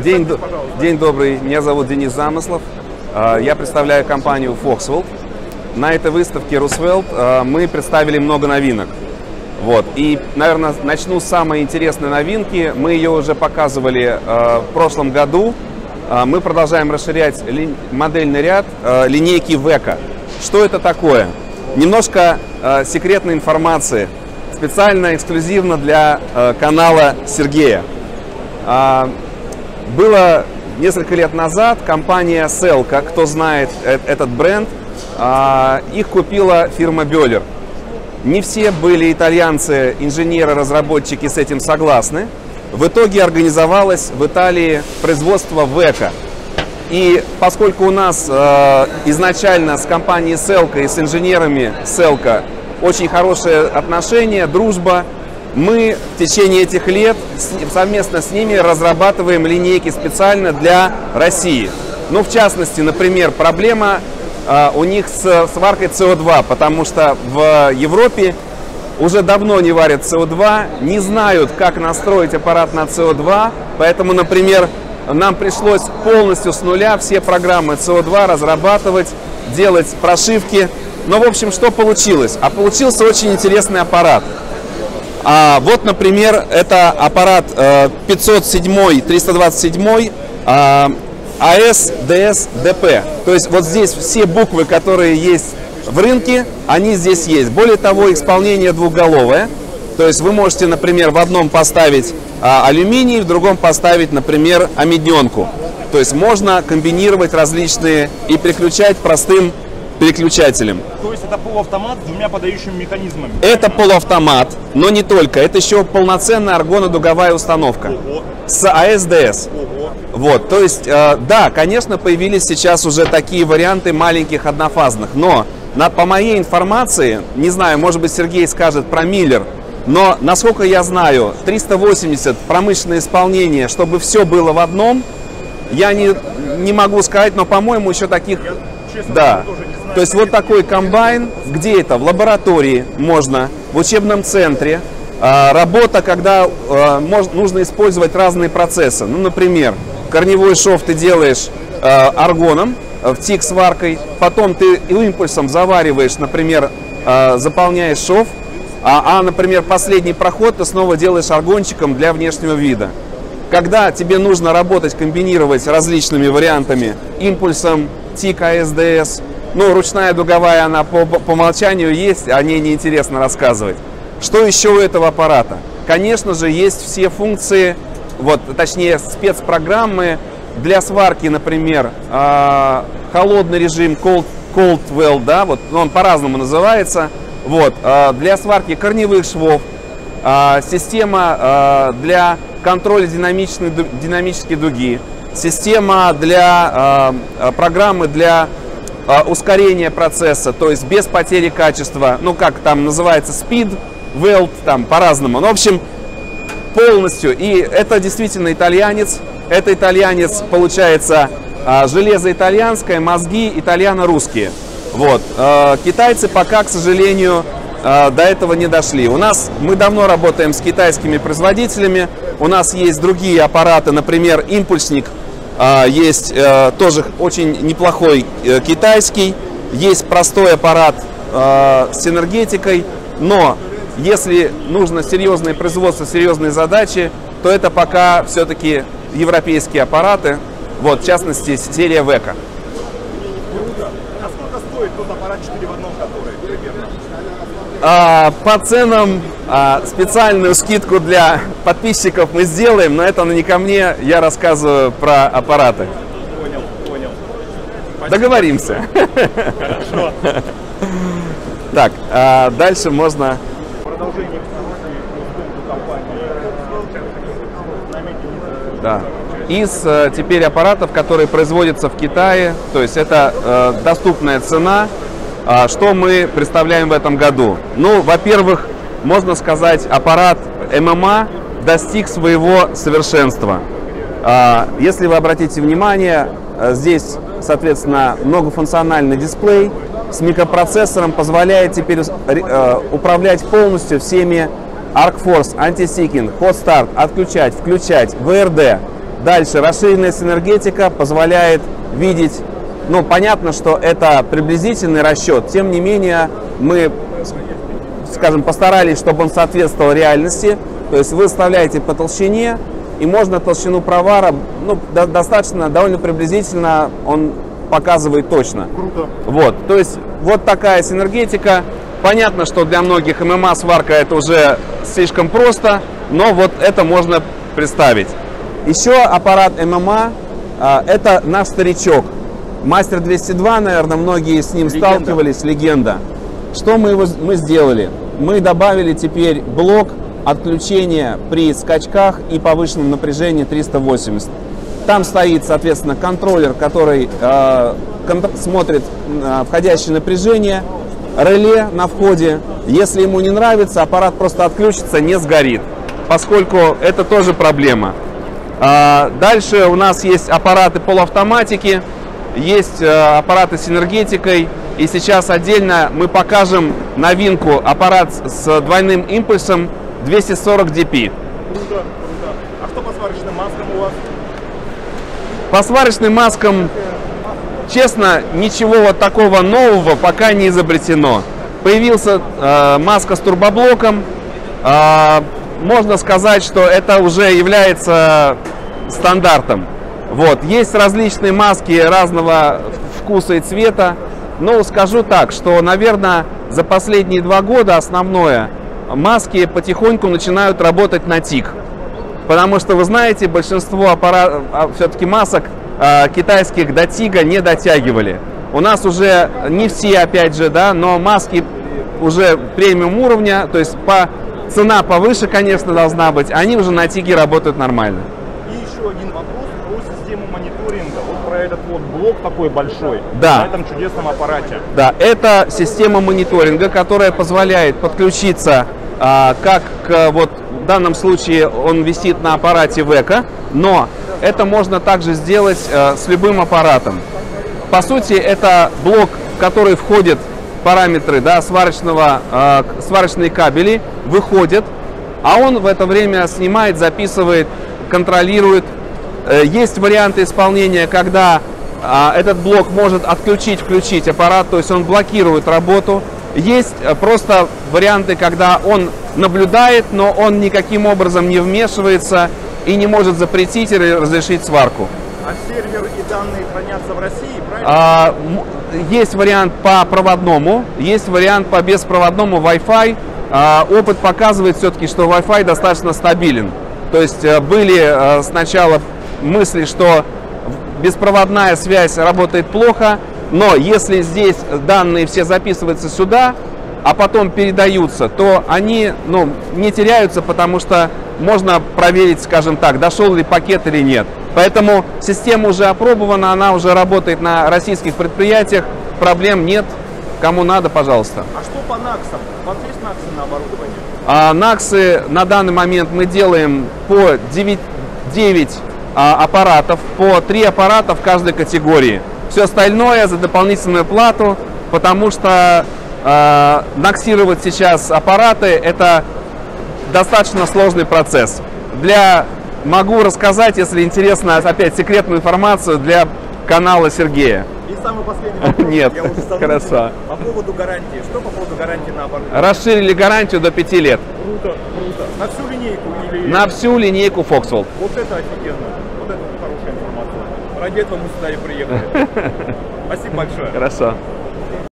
День добрый, меня зовут Денис Замыслов, я представляю компанию Foxweld. На этой выставке Roosevelt мы представили много новинок. Вот. И, наверное, начну с самой интересной новинки. Мы ее уже показывали в прошлом году. Мы продолжаем расширять модельный ряд линейки VECA. Что это такое? Немножко секретной информации, специально, эксклюзивно для канала Сергея. Было несколько лет назад компания Selco, кто знает этот бренд, их купила фирма Böhler. Не все были итальянцы, инженеры, разработчики с этим согласны. В итоге организовалось в Италии производство VECA. И поскольку у нас изначально с компанией Selco и с инженерами Selco очень хорошие отношения, дружба, мы в течение этих лет совместно с ними разрабатываем линейки специально для России. Ну, в частности, например, проблема у них с сваркой СО2, потому что в Европе уже давно не варят СО2, не знают, как настроить аппарат на СО2, поэтому, например, нам пришлось полностью с нуля все программы СО2 разрабатывать, делать прошивки. Но, в общем, что получилось? А получился очень интересный аппарат. Вот, например, это аппарат 507-327 AS/DS/DP. То есть вот здесь все буквы, которые есть в рынке, они здесь есть. Более того, исполнение двухголовое. То есть вы можете, например, в одном поставить алюминий, в другом поставить, например, амидненку. То есть можно комбинировать различные и переключать простым переключателем. То есть это полуавтомат с двумя подающими механизмами? Это полуавтомат, но не только. Это еще полноценная аргонодуговая установка. Ого. С AS/DS. Ого. Вот, то есть, да, конечно, появились сейчас уже такие варианты маленьких однофазных, но по моей информации, не знаю, может быть, Сергей скажет про Miller, но, насколько я знаю, 380 промышленное исполнение, чтобы все было в одном, я не могу сказать, но, по-моему, еще таких... Честно, да. тоже не знаю, то есть вот такой комбайн, где это? В лаборатории можно, в учебном центре. Работа, когда нужно использовать разные процессы. Ну, например, корневой шов ты делаешь аргоном, в тик сваркой, потом ты импульсом завариваешь, например, заполняешь шов, например, последний проход ты снова делаешь аргончиком для внешнего вида. Когда тебе нужно работать, комбинировать различными вариантами, импульсом, тик, AS/DS, ну, ручная дуговая, она по умолчанию есть, о ней неинтересно рассказывать. Что еще у этого аппарата? Конечно же, есть все функции, вот, точнее, спецпрограммы для сварки, например, холодный режим, cold weld, да, вот, он по-разному называется, вот, для сварки корневых швов, система для контроля динамической дуги, система для программы для ускорения процесса, то есть без потери качества, ну, как там называется, speed weld, там по-разному. Ну, в общем, полностью. И это действительно итальянец. Это итальянец, получается, железо итальянское, мозги итальяно-русские. Вот. Китайцы пока, к сожалению, до этого не дошли. Мы давно работаем с китайскими производителями. У нас есть другие аппараты, например, импульсник. Есть тоже очень неплохой китайский. Есть простой аппарат с энергетикой. Но если нужно серьезное производство, серьезные задачи, то это пока все-таки европейские аппараты. Вот, в частности, серия VECA. А сколько стоит тот аппарат 4 в 1, который примерно? По ценам специальную скидку для подписчиков мы сделаем, но это не ко мне, я рассказываю про аппараты. Понял. Спасибо. Договоримся. Хорошо. Так, дальше можно... Продолжение компании. Да. Из теперь аппаратов, которые производятся в Китае, то есть это доступная цена. Что мы представляем в этом году? Ну, во-первых, можно сказать, аппарат ММА достиг своего совершенства. Если вы обратите внимание, здесь, соответственно, многофункциональный дисплей с микропроцессором позволяет теперь управлять полностью всеми ArcForce, Anti-Seeking, Hot Start, отключать, включать, VRD. Дальше, расширенная синергетика позволяет видеть, ну, понятно, что это приблизительный расчет, тем не менее, мы, скажем, постарались, чтобы он соответствовал реальности, то есть вы вставляете по толщине, и можно толщину провара, ну, достаточно, довольно приблизительно он показывает точно. Круто. Вот, то есть вот такая синергетика. Понятно, что для многих ММА сварка это уже слишком просто, но вот это можно представить. Еще аппарат ММА, это наш старичок. Мастер 202, наверное, многие с ним сталкивались, легенда. Что мы сделали? Мы добавили теперь блок отключения при скачках и повышенном напряжении 380. Там стоит, соответственно, контроллер, который смотрит входящее напряжение, реле на входе. Если ему не нравится, аппарат просто отключится, не сгорит, поскольку это тоже проблема. Дальше у нас есть аппараты полуавтоматики, есть аппараты с энергетикой. И сейчас отдельно мы покажем новинку, аппарат с двойным импульсом 240 DP. Круто, круто. А что по сварочным маскам у вас? По сварочным маскам, честно, ничего вот такого нового пока не изобретено. Появился маска с турбоблоком. Можно сказать, что это уже является стандартом. Вот. Есть различные маски разного вкуса и цвета. Но скажу так, что, наверное, за последние 2 года основное, маски потихоньку начинают работать на тик. Потому что, вы знаете, большинство все-таки масок китайских до тига не дотягивали. У нас уже не все, опять же, да, но маски уже премиум уровня, то есть цена повыше, конечно, должна быть, они уже на тиге работают нормально. И еще один вопрос про систему мониторинга. Вот про этот вот блок такой большой, да, на этом чудесном аппарате. Да, это система мониторинга, которая позволяет подключиться как вот в данном случае он висит на аппарате Века, но это можно также сделать с любым аппаратом. По сути, это блок, в который входят параметры, да, сварочные кабели, выходят, а он в это время снимает, записывает, контролирует. Есть варианты исполнения, когда этот блок может отключить, включить аппарат, то есть он блокирует работу. Есть просто варианты, когда он наблюдает, но он никаким образом не вмешивается и не может запретить или разрешить сварку. А сервер и данные хранятся в России, правильно? Есть вариант по проводному, есть вариант по беспроводному Wi-Fi. Опыт показывает все-таки, что Wi-Fi достаточно стабилен. То есть были сначала мысли, что беспроводная связь работает плохо, но если здесь данные все записываются сюда, а потом передаются, то они не теряются, потому что можно проверить, скажем так, дошел ли пакет или нет. Поэтому система уже опробована, она уже работает на российских предприятиях, проблем нет. Кому надо, пожалуйста. А что по НАКСам? У вас есть НАКСы на оборудование? НАКСы на данный момент мы делаем по 9 аппаратов, по 3 аппарата в каждой категории. Все остальное за дополнительную плату, потому что наксировать сейчас аппараты – это достаточно сложный процесс. Могу рассказать, если интересно, опять секретную информацию для канала Сергея. И самый последний вопрос. Нет, Я уже хорошо. По поводу гарантии. Что по поводу гарантии на оборудование? Расширили гарантию до 5 лет. Круто, круто. На всю линейку или… На всю линейку Foxwell. Вот это офигенно. Вот это хорошая информация. Ради этого мы сюда и приехали. Спасибо большое. Хорошо.